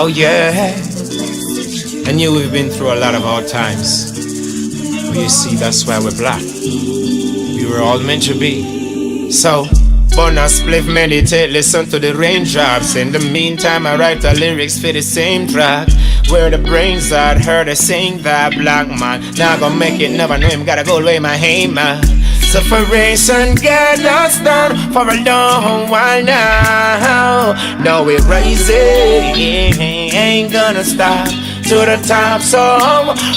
Oh yeah. I knew we've been through a lot of hard times. But you see, that's why we're black. We were all meant to be. So, burn a spliff, meditate, listen to the raindrops. In the meantime, I write the lyrics for the same track. Where the brains are, heard I sing that black man. Now gonna make it, never know him, gotta go away my hammer. Separation get us down for a long while now. Now we're rising, ain't gonna stop to the top. So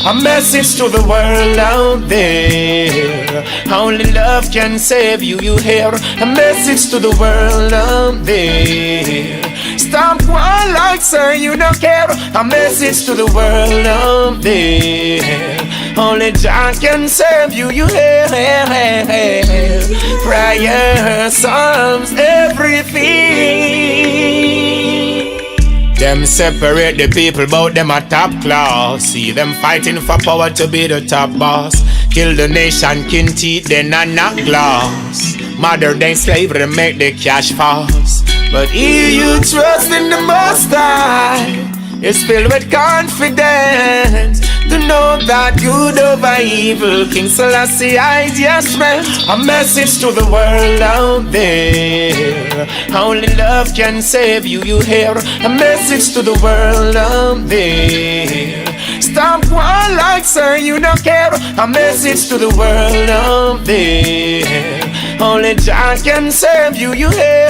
a message to the world out there. Only love can save you, you hear? A message to the world out there. Stop one like say you don't care. A message to the world out there. Only Jah can save you, you hear? Prayer, psalms, everything. Them separate the people, bout them a top class. See them fighting for power to be the top boss. Kill the nation, kin teeth, then a knock glass. Modern day slavery make the cash fast. But if you trust in the Most High, it's filled with confidence to know that good over evil. King Selassie, I just man. A message to the world out there. Only love can save you, you hear? A message to the world out there. Stop one like say you don't care. A message to the world out there. Only Jah can save you, you hear?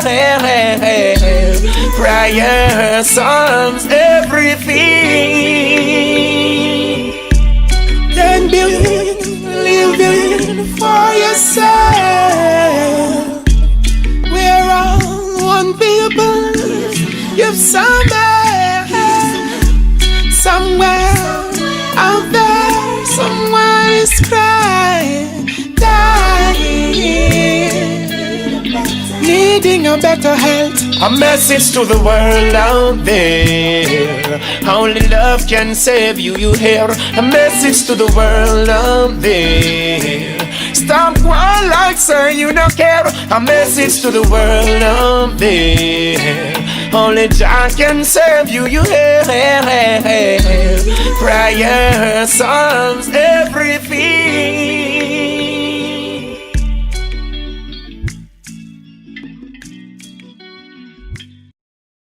Prayer, psalms, everything. Then living for yourself. We're all one people. You've somewhere out there, someone is crying, dying, needing a better health. A message to the world out there. Only love can save you, you hear? A message to the world out there. Stop one like say you don't care. A message to the world out there. Only Jah can save you, you hear? Prayer, psalms, everything.